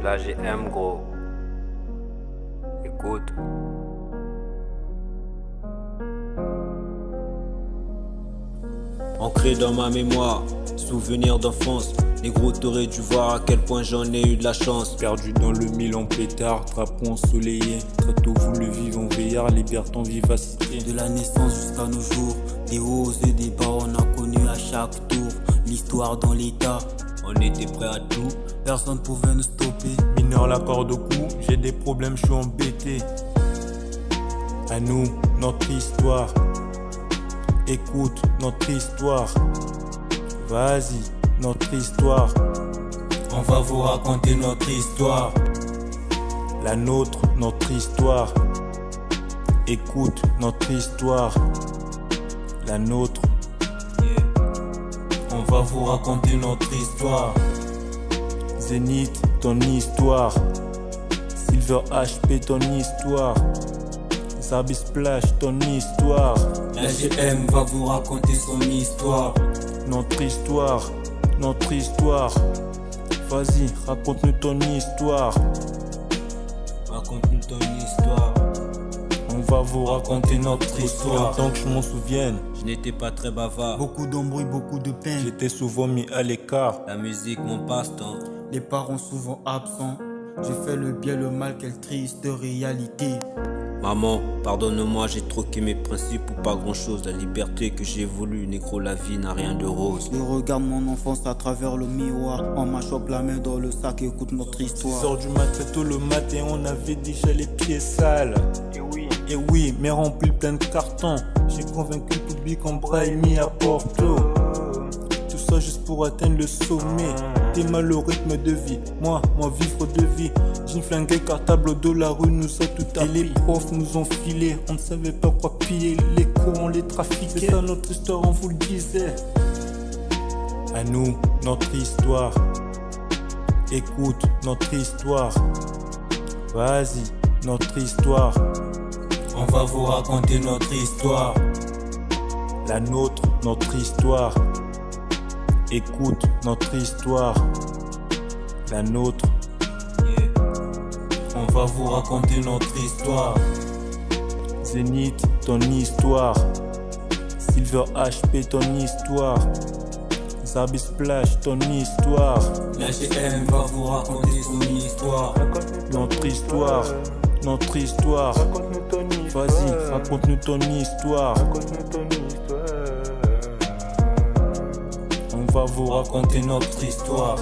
L'AGM gros. Écoute. Ancré dans ma mémoire, souvenir d'enfance. Négro, t'aurais dû voir à quel point j'en ai eu de la chance. Perdu dans le mille en pétard, drapeau ensoleillé. Très tôt voulu vivre en veillard, liberté en vivacité. De la naissance jusqu'à nos jours, des hauts et des bas, on a connu à chaque tour. L'histoire dans l'état, On était prêt à tout. personne pouvait nous stopper. Mineur la corde au cou, j'ai des problèmes, je suis embêté. À nous, notre histoire. Écoute notre histoire. Vas-y, notre histoire. On va vous raconter notre histoire. La nôtre, notre histoire. Écoute notre histoire. La nôtre. On va vous raconter notre histoire. Zénith, ton histoire. Silver HP, ton histoire. Zarbi Splash, ton histoire. L'AGM va vous raconter son histoire. Notre histoire, notre histoire. Vas-y, raconte-nous ton histoire. Raconte-nous ton histoire. On va vous raconter notre histoire. Tant que je m'en souvienne, Je n'étais pas très bavard. Beaucoup d'embrouilles, beaucoup de peine. j'étais souvent mis à l'écart. La musique, mon passe-temps. Les parents souvent absents. J'ai fait le bien, le mal, quelle triste réalité. Maman, pardonne-moi, j'ai troqué mes principes pour pas grand chose. La liberté que j'ai voulu, négro, la vie n'a rien de rose. Je regarde mon enfance à travers le miroir. On m'achoppe la main dans le sac, écoute notre histoire. Sors du mat très tôt le matin, on avait déjà les pieds sales. Et oui, mais rempli plein de cartons. J'ai convaincu le public en braille mis à Porto. Tout ça juste pour atteindre le sommet. T'es mal au rythme de vie, moi vivre de vie. J'ai flingué cartable au dos, la rue nous a tout appris. Et les profs nous ont filé, on ne savait pas quoi piller. Les cours on les trafiquait, c'est ça notre histoire, on vous le disait. À nous, notre histoire. Écoute notre histoire. Vas-y, notre histoire. On va vous raconter notre histoire. La nôtre, notre histoire. Écoute notre histoire. La nôtre. On va vous raconter notre histoire. Zénith, ton histoire. Silver HP, ton histoire. Zarbi Splash, ton histoire. L'AGM va vous raconter son histoire. Notre histoire. Notre histoire. Vas-y, raconte-nous ton histoire. On va vous raconter notre histoire.